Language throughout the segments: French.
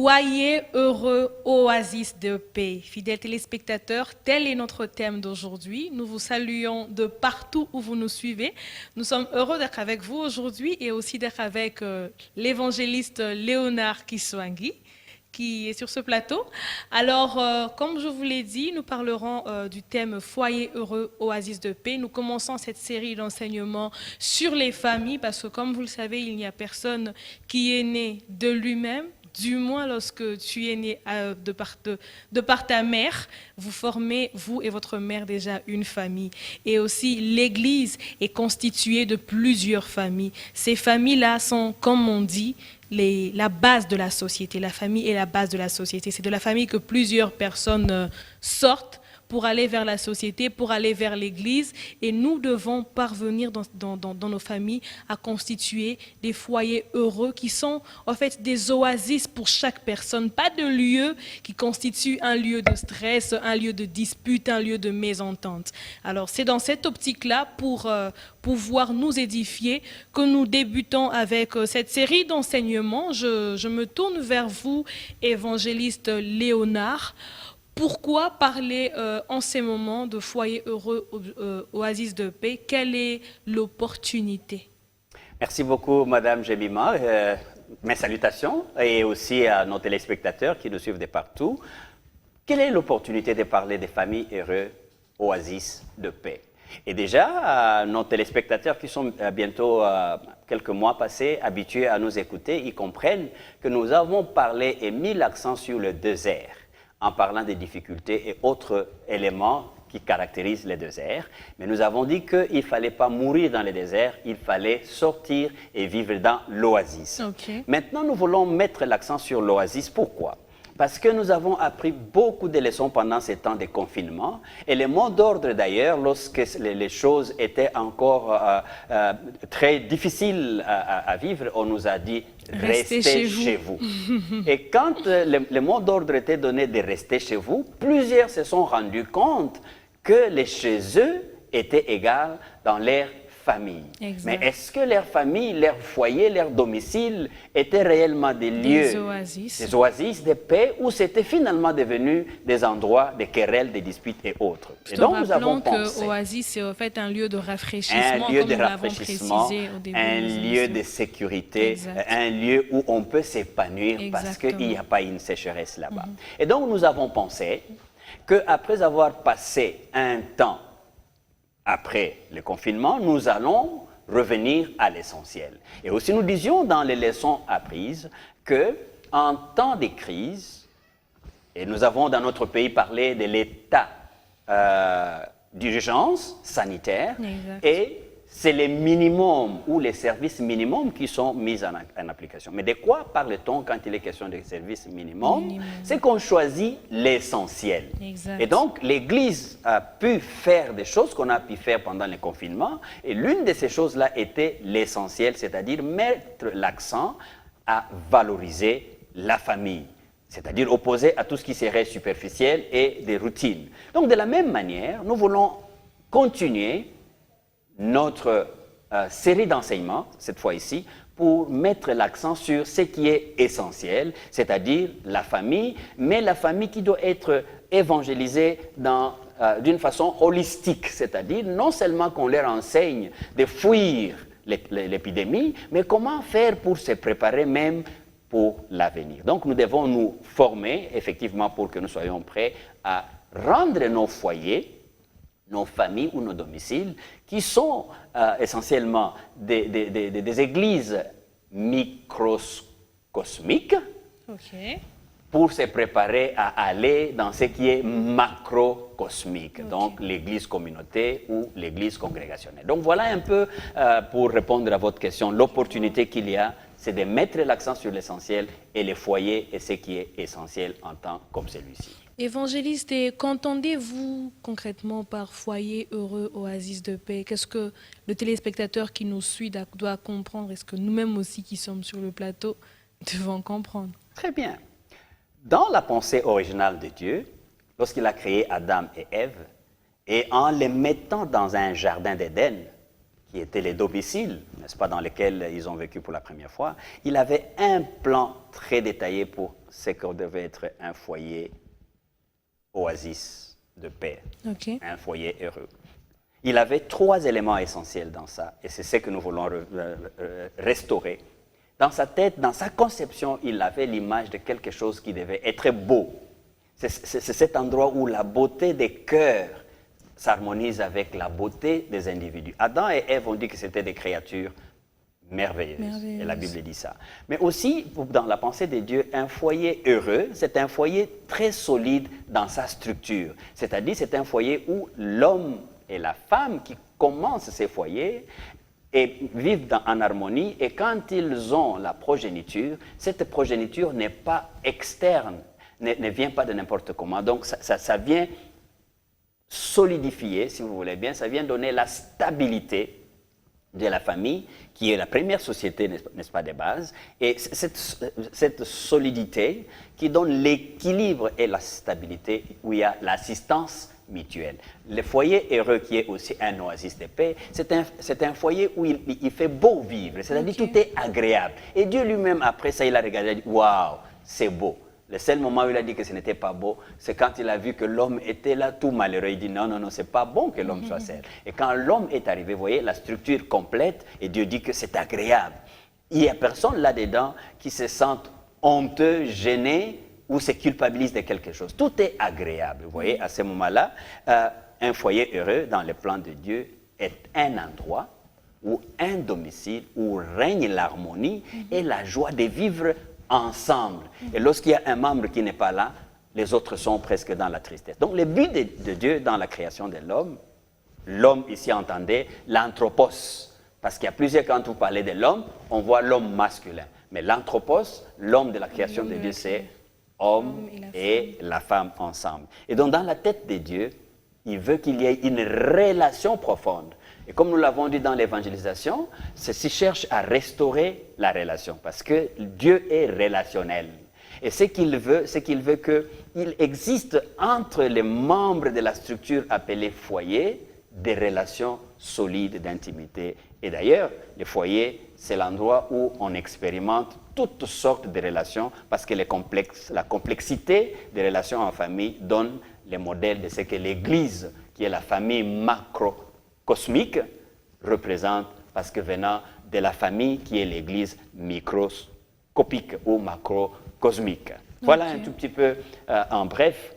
Foyer heureux, oasis de paix. Fidèles téléspectateurs, tel est notre thème d'aujourd'hui. Nous vous saluons de partout où vous nous suivez. Nous sommes heureux d'être avec vous aujourd'hui et aussi d'être avec l'évangéliste Léonard Kiswangi, qui est sur ce plateau. Alors, comme je vous l'ai dit, nous parlerons du thème Foyer heureux, oasis de paix. Nous commençons cette série d'enseignements sur les familles parce que, comme vous le savez, il n'y a personne qui est né de lui-même. Du moins, lorsque tu es né de par ta mère, vous formez, vous et votre mère, déjà une famille. Et aussi, l'Église est constituée de plusieurs familles. Ces familles-là sont, comme on dit, la base de la société. La famille est la base de la société. C'est de la famille que plusieurs personnes sortent pour aller vers la société, pour aller vers l'Église. Et nous devons parvenir dans nos familles à constituer des foyers heureux qui sont en fait des oasis pour chaque personne, pas de lieux qui constituent un lieu de stress, un lieu de dispute, un lieu de mésentente. Alors c'est dans cette optique-là pour pouvoir nous édifier que nous débutons avec cette série d'enseignements. Je me tourne vers vous, évangéliste Léonard. Pourquoi parler en ces moments de foyer heureux, oasis de paix? Quelle est l'opportunité? Merci beaucoup, Madame Jemima. Mes salutations et aussi à nos téléspectateurs qui nous suivent de partout. Quelle est l'opportunité de parler des familles heureuses, oasis de paix? Et déjà, nos téléspectateurs qui sont bientôt quelques mois passés habitués à nous écouter, ils comprennent que nous avons parlé et mis l'accent sur le désert, en parlant des difficultés et autres éléments qui caractérisent les déserts. Mais nous avons dit qu'il ne fallait pas mourir dans les déserts, il fallait sortir et vivre dans l'oasis. Okay. Maintenant, nous voulons mettre l'accent sur l'oasis. Pourquoi? Parce que nous avons appris beaucoup de leçons pendant ces temps de confinement. Et le mot d'ordre d'ailleurs, lorsque les choses étaient encore très difficiles à vivre, on nous a dit « restez chez vous ». Et quand le mot d'ordre était donné de rester chez vous, plusieurs se sont rendus compte que les chez eux étaient égales dans leur famille. Exact. Mais est-ce que leur famille, leur foyer, leur domicile étaient réellement des lieux, des oasis de paix, ou c'était finalement devenu des endroits de querelles, de disputes et autres? Et donc nous avons pensé que oasis, c'est en fait un lieu de rafraîchissement, un lieu comme de nous l'avons rafraîchissement, précisé au début. Un lieu de sécurité, un lieu où on peut s'épanouir parce qu'il n'y a pas une sécheresse là-bas. Et donc nous avons pensé qu'après avoir passé un temps après le confinement, nous allons revenir à l'essentiel. Et aussi, nous disions dans les leçons apprises qu'en temps de crise, et nous avons dans notre pays parlé de l'état d'urgence sanitaire, et c'est les minimums ou les services minimums qui sont mis en application. Mais de quoi parle-t-on quand il est question de services minimums? C'est qu'on choisit l'essentiel. Et donc, l'Église a pu faire des choses qu'on a pu faire pendant le confinement. Et l'une de ces choses-là était l'essentiel, c'est-à-dire mettre l'accent à valoriser la famille, c'est-à-dire opposé à tout ce qui serait superficiel et des routines. Donc, de la même manière, nous voulons continuer notre série d'enseignements, cette fois ici, pour mettre l'accent sur ce qui est essentiel, c'est-à-dire la famille, mais la famille qui doit être évangélisée d'une façon holistique, c'est-à-dire non seulement qu'on leur enseigne de fuir l'épidémie, mais comment faire pour se préparer même pour l'avenir. Donc nous devons nous former, effectivement, pour que nous soyons prêts à rendre nos foyers, nos familles ou nos domiciles, qui sont essentiellement des églises microcosmiques, pour se préparer à aller dans ce qui est macrocosmique, donc l'église communauté ou l'église congrégationnelle. Donc voilà un peu, pour répondre à votre question, l'opportunité qu'il y a, c'est de mettre l'accent sur l'essentiel et les foyers et ce qui est essentiel en temps comme celui-ci. Évangéliste, et qu'entendez-vous concrètement par foyer heureux, oasis de paix? Qu'est-ce que le téléspectateur qui nous suit doit comprendre? Est-ce que nous-mêmes aussi qui sommes sur le plateau devons comprendre? Très bien. Dans la pensée originale de Dieu, lorsqu'il a créé Adam et Ève, et en les mettant dans un jardin d'Éden, qui étaient les domiciles, n'est-ce pas, dans lesquels ils ont vécu pour la première fois, il avait un plan très détaillé pour ce que devait être un foyer oasis de paix, un foyer heureux. Il avait 3 éléments essentiels dans ça, et c'est ce que nous voulons restaurer. Dans sa tête, dans sa conception, il avait l'image de quelque chose qui devait être beau. C'est cet endroit où la beauté des cœurs s'harmonise avec la beauté des individus. Adam et Ève ont dit que c'était des créatures merveilleuses. Et la Bible dit ça. Mais aussi, dans la pensée de Dieu, un foyer heureux, c'est un foyer très solide dans sa structure. C'est-à-dire, c'est un foyer où l'homme et la femme qui commencent ces foyers et vivent en harmonie. Et quand ils ont la progéniture, cette progéniture n'est pas externe, ne vient pas de n'importe comment. Donc, ça vient solidifier, si vous voulez bien, ça vient donner la stabilité de la famille, qui est la première société, n'est-ce pas, de base, et cette solidité qui donne l'équilibre et la stabilité, où il y a l'assistance mutuelle. Le foyer heureux, qui est aussi un oasis de paix, c'est un foyer où il fait beau vivre, c'est-à-dire tout est agréable. Et Dieu lui-même, après ça, il a regardé et a dit « Waouh, c'est beau ». Le seul moment où il a dit que ce n'était pas beau, c'est quand il a vu que l'homme était là tout malheureux. Il dit non, non, non, c'est pas bon que l'homme soit seul. Et quand l'homme est arrivé, vous voyez, la structure complète, et Dieu dit que c'est agréable. Il n'y a personne là-dedans qui se sente honteux, gêné ou se culpabilise de quelque chose. Tout est agréable. Vous voyez, à ce moment-là, un foyer heureux dans le plan de Dieu est un endroit ou un domicile où règne l'harmonie et la joie de vivre ensemble. Et lorsqu'il y a un membre qui n'est pas là, les autres sont presque dans la tristesse. Donc le but de Dieu dans la création de l'homme, l'homme ici entendait l'anthropos, parce qu'il y a plusieurs, quand vous parlez de l'homme, on voit l'homme masculin. Mais l'anthropos, l'homme de la création de Dieu, c'est homme et la femme ensemble. Et donc dans la tête de Dieu, il veut qu'il y ait une relation profonde. Et comme nous l'avons dit dans l'évangélisation, ceci cherche à restaurer la relation, parce que Dieu est relationnel. Et ce qu'il veut, c'est qu'il veut qu'il existe entre les membres de la structure appelée foyer des relations solides d'intimité. Et d'ailleurs, le foyer, c'est l'endroit où on expérimente toutes sortes de relations, parce que la complexité des relations en famille donne les modèles de ce que l'Église, qui est la famille macrocosmique, représente, parce que venant de la famille qui est l'Église microscopique ou macrocosmique. Voilà un tout petit peu en bref,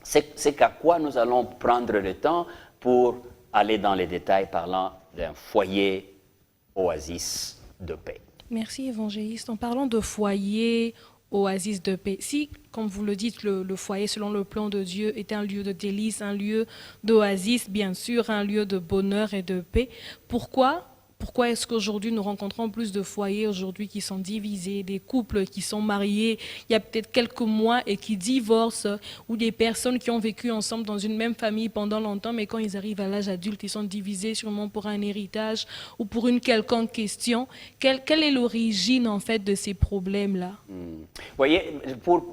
c'est qu'à quoi nous allons prendre le temps pour aller dans les détails parlant d'un foyer oasis de paix. Merci évangéliste. En parlant de foyer oasis de paix, si, comme vous le dites, le foyer selon le plan de Dieu est un lieu de délice, un lieu d'oasis, bien sûr, un lieu de bonheur et de paix, pourquoi est-ce qu'aujourd'hui nous rencontrons plus de foyers aujourd'hui qui sont divisés, des couples qui sont mariés il y a peut-être quelques mois et qui divorcent, ou des personnes qui ont vécu ensemble dans une même famille pendant longtemps, mais quand ils arrivent à l'âge adulte, ils sont divisés sûrement pour un héritage ou pour une quelconque question. Quelle est l'origine en fait de ces problèmes-là? Vous voyez, pour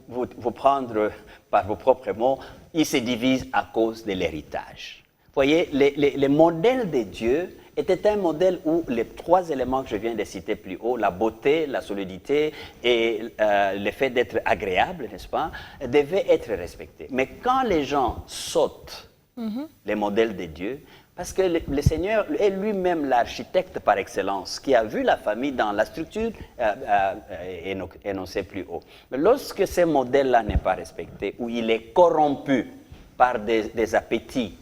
vous prendre par vos propres mots, ils se divisent à cause de l'héritage. Vous voyez, les modèles de Dieu était un modèle où les 3 éléments que je viens de citer plus haut, la beauté, la solidité et le fait d'être agréable, n'est-ce pas, devaient être respectés. Mais quand les gens sautent les modèles de Dieu, parce que le Seigneur est lui-même l'architecte par excellence, qui a vu la famille dans la structure énoncée plus haut. Mais lorsque ce modèle-là n'est pas respecté, ou il est corrompu par des appétits,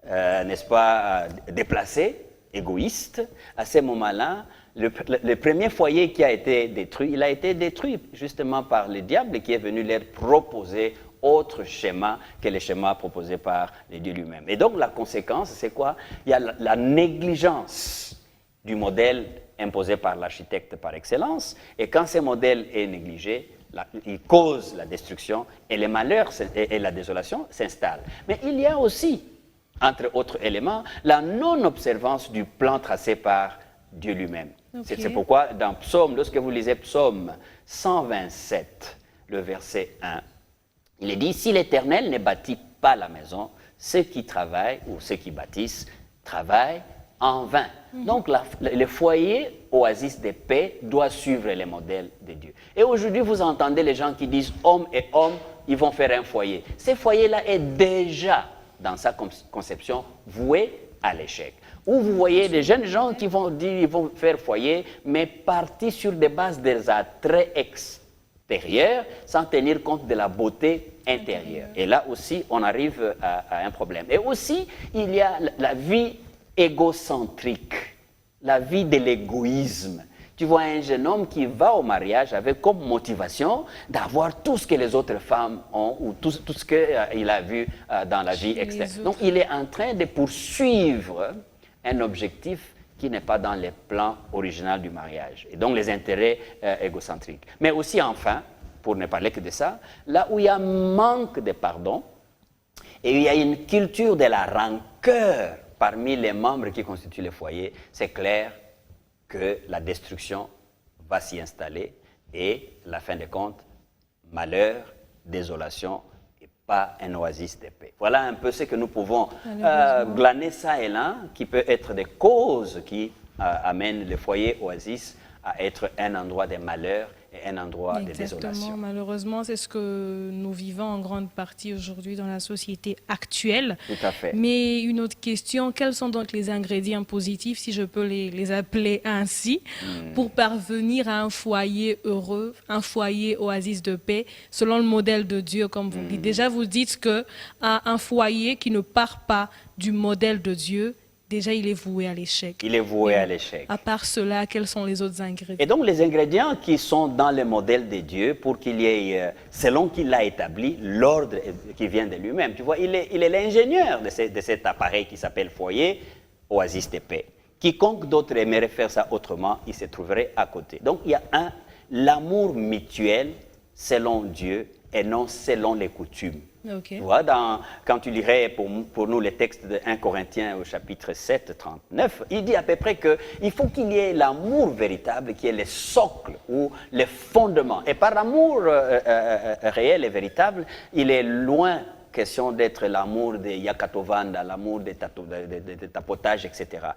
n'est-ce pas, déplacés, égoïste, à ce moment-là, le premier foyer qui a été détruit, il a été détruit justement par le diable qui est venu leur proposer autre schéma que le schéma proposé par le Dieu lui-même. Et donc la conséquence, c'est quoi? Il y a la négligence du modèle imposé par l'architecte par excellence, et quand ce modèle est négligé, il cause la destruction, et les malheurs et la désolation s'installent. Mais il y a aussi, entre autres éléments, la non-observance du plan tracé par Dieu lui-même. C'est pourquoi dans Psaume, lorsque vous lisez Psaume 127, le verset 1, il est dit « Si l'Éternel ne bâtit pas la maison, ceux qui travaillent ou ceux qui bâtissent travaillent en vain. Donc, le foyer oasis de paix doit suivre les modèles de Dieu. Et aujourd'hui, vous entendez les gens qui disent hommes et hommes, ils vont faire un foyer. Ce foyer-là est déjà, dans sa conception, voué à l'échec. Ou vous voyez des jeunes gens qui vont dire qu'ils vont faire foyer, mais partis sur des bases des attraits extérieurs, sans tenir compte de la beauté intérieure. Et là aussi, on arrive à un problème. Et aussi, il y a la vie égocentrique, la vie de l'égoïsme. Tu vois un jeune homme qui va au mariage avec comme motivation d'avoir tout ce que les autres femmes ont ou tout ce qu'il a vu dans la vie externe. Donc il est en train de poursuivre un objectif qui n'est pas dans les plans originaux du mariage. Et donc les intérêts égocentriques. Mais aussi enfin, pour ne parler que de ça, là où il y a manque de pardon et il y a une culture de la rancœur parmi les membres qui constituent le foyer, c'est clair que la destruction va s'y installer et, la fin des comptes, malheur, désolation et pas un oasis de paix. Voilà un peu ce que nous pouvons glaner ça et là, qui peut être des causes qui amènent le foyer oasis à être un endroit de malheur et un endroit de désolation. Malheureusement, c'est ce que nous vivons en grande partie aujourd'hui dans la société actuelle. Tout à fait. Mais une autre question, quels sont donc les ingrédients positifs, si je peux les appeler ainsi, pour parvenir à un foyer heureux, un foyer oasis de paix, selon le modèle de Dieu, comme vous dites. Déjà, vous dites qu'un foyer qui ne part pas du modèle de Dieu, déjà, il est voué à l'échec. Il est voué à l'échec. À part cela, quels sont les autres ingrédients? Et donc, les ingrédients qui sont dans le modèle de Dieu pour qu'il y ait, selon qu'il l'a établi, l'ordre qui vient de lui-même. Tu vois, il est l'ingénieur de cet appareil qui s'appelle foyer, oasis de paix. Quiconque d'autre aimerait faire ça autrement, il se trouverait à côté. Donc, il y a l'amour mutuel selon Dieu et non selon les coutumes. Okay. Tu vois, quand tu lirais pour nous les textes de 1 Corinthiens au chapitre 7, 39, il dit à peu près qu'il faut qu'il y ait l'amour véritable qui est le socle ou le fondement. Et par l'amour réel et véritable, il est loin question d'être l'amour de Yakatovanda, l'amour de tapotage, etc.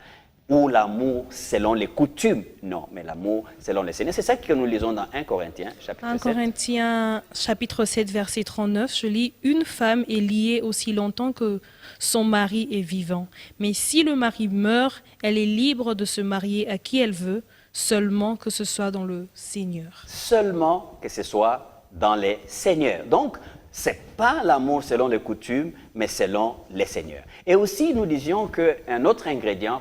Ou l'amour selon les coutumes. Non, mais l'amour selon les Seigneurs. C'est ça que nous lisons dans 1 Corinthiens, chapitre 7. 1 Corinthiens, chapitre 7, verset 39, je lis « Une femme est liée aussi longtemps que son mari est vivant. Mais si le mari meurt, elle est libre de se marier à qui elle veut, seulement que ce soit dans le Seigneur. » Seulement que ce soit dans les Seigneurs. Donc, ce n'est pas l'amour selon les coutumes, mais selon les Seigneurs. Et aussi, nous disions qu'un autre ingrédient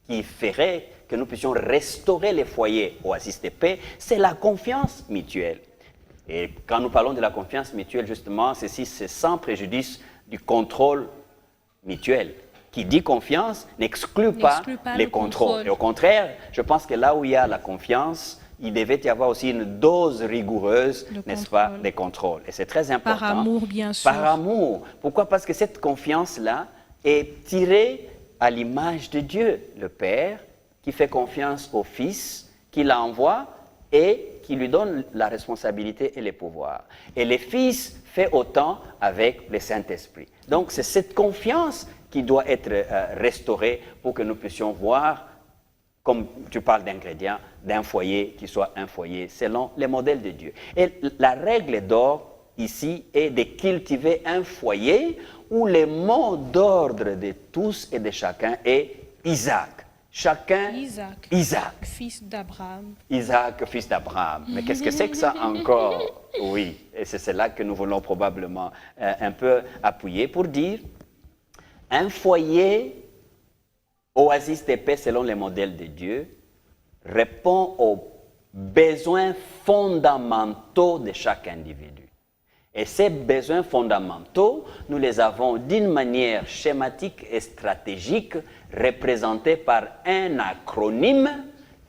qui ferait que nous puissions restaurer les foyers oasis de paix, c'est la confiance mutuelle. Et quand nous parlons de la confiance mutuelle, justement, c'est sans préjudice du contrôle mutuel. Qui dit confiance n'exclut pas les contrôles. Et au contraire, je pense que là où il y a la confiance, il devait y avoir aussi une dose rigoureuse, n'est-ce pas, des contrôles. Et c'est très important. Par amour, bien sûr. Par amour. Pourquoi? Parce que cette confiance-là est tirée à l'image de Dieu, le Père, qui fait confiance au Fils, qui l'envoie et qui lui donne la responsabilité et les pouvoirs. Et le Fils fait autant avec le Saint-Esprit. Donc c'est cette confiance qui doit être restaurée pour que nous puissions voir, comme tu parles d'ingrédients, d'un foyer qui soit un foyer selon les modèles de Dieu. Et la règle d'or ici est de cultiver un foyer où le mot d'ordre de tous et de chacun est Isaac. Chacun, Isaac. Fils d'Abraham. Isaac, fils d'Abraham. Mais qu'est-ce que c'est que ça encore? Oui, et c'est là que nous voulons probablement un peu appuyer pour dire un foyer oasis de paix selon les modèles de Dieu répond aux besoins fondamentaux de chaque individu. Et ces besoins fondamentaux, nous les avons d'une manière schématique et stratégique représentés par un acronyme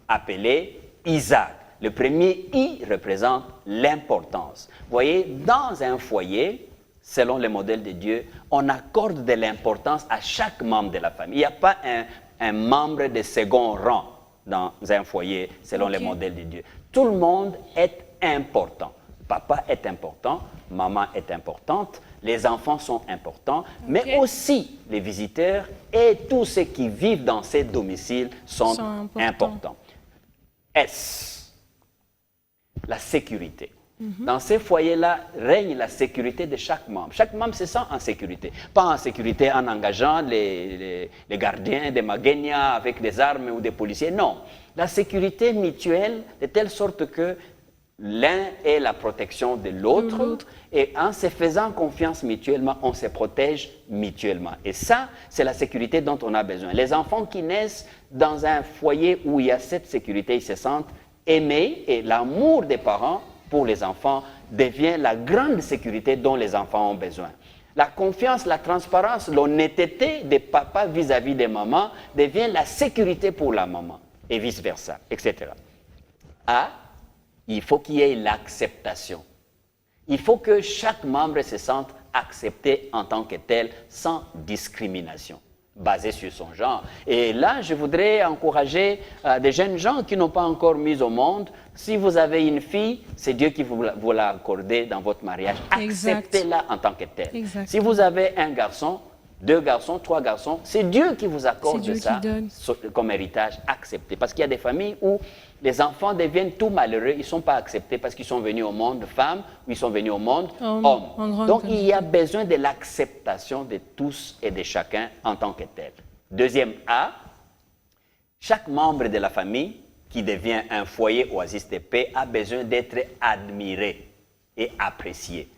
appelé Isaac. Le premier I représente l'importance. Vous voyez, dans un foyer, selon le modèle de Dieu, on accorde de l'importance à chaque membre de la famille. Il n'y a pas un membre de second rang dans un foyer selon le modèle de Dieu. Tout le monde est important. Papa est important, maman est importante, les enfants sont importants, mais aussi les visiteurs et tous ceux qui vivent dans ces domiciles sont importants. S, la sécurité. Dans ces foyers-là règne la sécurité de chaque membre. Chaque membre se sent en sécurité. Pas en sécurité en engageant les gardiens des Magenia avec des armes ou des policiers. Non. La sécurité mutuelle de telle sorte que l'un est la protection de l'autre et en se faisant confiance mutuellement, on se protège mutuellement. Et ça, c'est la sécurité dont on a besoin. Les enfants qui naissent dans un foyer où il y a cette sécurité, ils se sentent aimés et l'amour des parents pour les enfants devient la grande sécurité dont les enfants ont besoin. La confiance, la transparence, l'honnêteté des papas vis-à-vis des mamans devient la sécurité pour la maman et vice-versa, etc. A, il faut qu'il y ait l'acceptation. Il faut que chaque membre se sente accepté en tant que tel, sans discrimination, basée sur son genre. Et là, je voudrais encourager des jeunes gens qui n'ont pas encore mis au monde. Si vous avez une fille, c'est Dieu qui vous l'a accordée dans votre mariage. Acceptez-la en tant que telle. Si vous avez un garçon, 2 garçons, 3 garçons, c'est Dieu qui vous accorde ça comme héritage. Accepté. Parce qu'il y a des familles où les enfants deviennent tout malheureux, ils ne sont pas acceptés parce qu'ils sont venus au monde femmes ou ils sont venus au monde hommes. Donc il y a besoin de l'acceptation de tous et de chacun en tant que tel. Deuxième A, chaque membre de la famille qui devient un foyer oasis de paix a besoin d'être admiré et apprécié.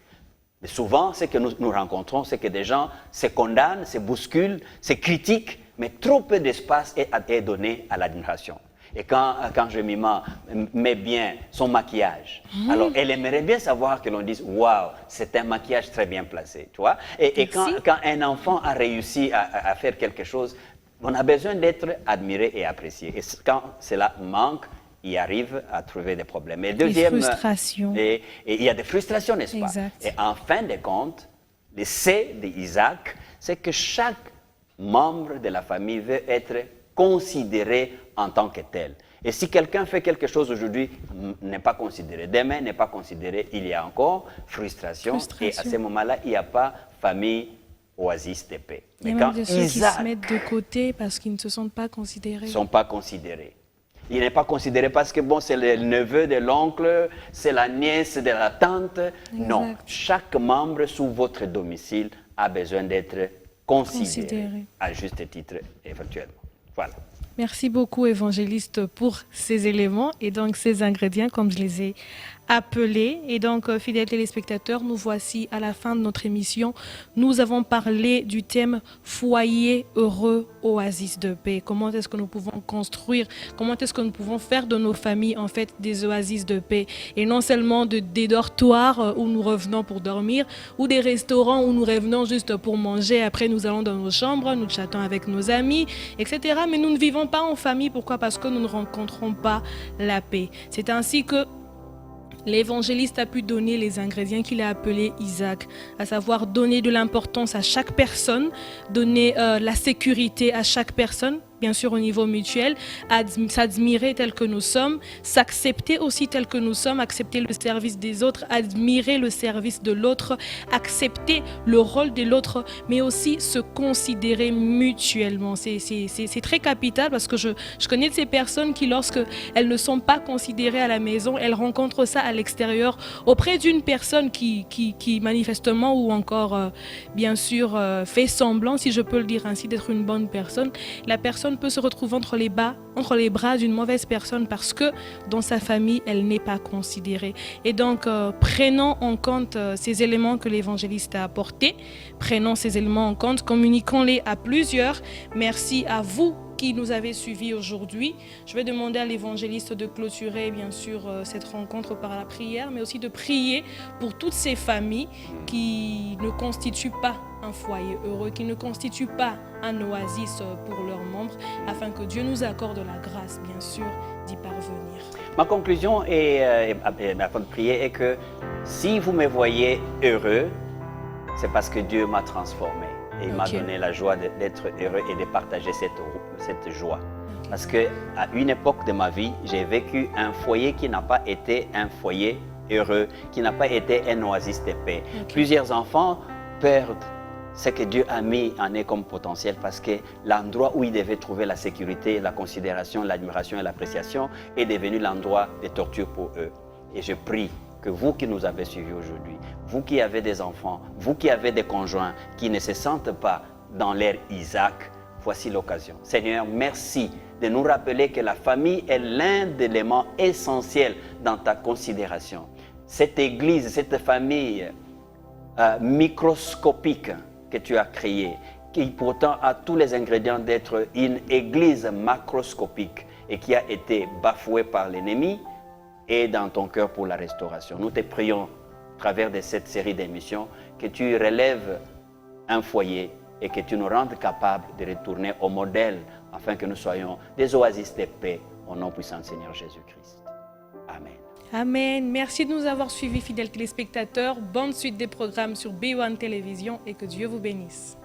Mais souvent, ce que nous rencontrons, c'est que des gens se condamnent, se bousculent, se critiquent, mais trop peu d'espace est donné à l'admiration. Et quand Jemima met bien son maquillage, alors elle aimerait bien savoir que l'on dise « Waouh, c'est un maquillage très bien placé ». Tu vois? Et quand un enfant a réussi à faire quelque chose, on a besoin d'être admiré et apprécié. Et quand cela manque, il arrive à trouver des problèmes. Et deuxième, des frustrations. Et il y a des frustrations, n'est-ce pas? Et en fin de compte, le C d'Isaac, c'est que chaque membre de la famille veut être considéré en tant que tel. Et si quelqu'un fait quelque chose aujourd'hui, n'est pas considéré, demain n'est pas considéré, il y a encore frustration. Et à ce moment-là, il n'y a pas famille oasis de paix. Mais quand de ceux qui se mettent de côté parce qu'ils ne se sentent pas considérés. Ils ne sont pas considérés. Il n'est pas considéré parce que bon, c'est le neveu de l'oncle, c'est la nièce de la tante. Non, chaque membre sous votre domicile a besoin d'être considéré à juste titre éventuellement. Voilà. Merci beaucoup, évangéliste, pour ces éléments et donc ces ingrédients, comme je les ai appelés. Et donc, fidèles téléspectateurs, nous voici à la fin de notre émission. Nous avons parlé du thème « Foyer heureux, oasis de paix ». Comment est-ce que nous pouvons construire, comment est-ce que nous pouvons faire de nos familles, en fait, des oasis de paix. Et non seulement des dortoirs où nous revenons pour dormir, ou des restaurants où nous revenons juste pour manger. Après, nous allons dans nos chambres, nous chattons avec nos amis, etc. Mais nous ne vivons pas en famille. Pourquoi? Parce que nous ne rencontrons pas la paix. C'est ainsi que l'évangéliste a pu donner les ingrédients qu'il a appelés Isaac, à savoir donner de l'importance à chaque personne, donner la sécurité à chaque personne, bien sûr au niveau mutuel, s'admirer tel que nous sommes, s'accepter aussi tel que nous sommes, accepter le service des autres, admirer le service de l'autre, accepter le rôle de l'autre, mais aussi se considérer mutuellement. C'est très capital parce que je connais de ces personnes qui, lorsque elles ne sont pas considérées à la maison, elles rencontrent ça à l'extérieur auprès d'une personne qui manifestement ou encore bien sûr fait semblant, si je peux le dire ainsi, d'être une bonne personne. La personne peut se retrouver entre les bras d'une mauvaise personne parce que dans sa famille, elle n'est pas considérée. Et donc, prenons en compte ces éléments que l'évangéliste a apportés, prenons ces éléments en compte, communiquons-les à plusieurs. Merci à vous qui nous avez suivis aujourd'hui. Je vais demander à l'évangéliste de clôturer bien sûr cette rencontre par la prière, mais aussi de prier pour toutes ces familles qui ne constituent pas un foyer heureux, qui ne constituent pas un oasis pour leurs membres, afin que Dieu nous accorde la grâce, bien sûr, d'y parvenir. Ma conclusion et ma fin de prière est que si vous me voyez heureux, c'est parce que Dieu m'a transformé. Et il m'a donné la joie d'être heureux et de partager cette joie. Parce qu'à une époque de ma vie, j'ai vécu un foyer qui n'a pas été un foyer heureux, qui n'a pas été un oasis de paix. Okay. Plusieurs enfants perdent ce que Dieu a mis en eux comme potentiel parce que l'endroit où ils devaient trouver la sécurité, la considération, l'admiration et l'appréciation est devenu l'endroit de torture pour eux. Et je prie que vous qui nous avez suivis aujourd'hui, vous qui avez des enfants, vous qui avez des conjoints qui ne se sentent pas dans l'ère Isaac, voici l'occasion. Seigneur, merci de nous rappeler que la famille est l'un des éléments essentiels dans ta considération. Cette église, cette famille microscopique que tu as créée, qui pourtant a tous les ingrédients d'être une église macroscopique et qui a été bafouée par l'ennemi, et dans ton cœur pour la restauration. Nous te prions, à travers de cette série d'émissions, que tu relèves un foyer et que tu nous rendes capables de retourner au modèle afin que nous soyons des oasis de paix au nom puissant du Seigneur Jésus-Christ. Amen. Amen. Merci de nous avoir suivis, fidèles téléspectateurs. Bonne suite des programmes sur B1 Télévision et que Dieu vous bénisse.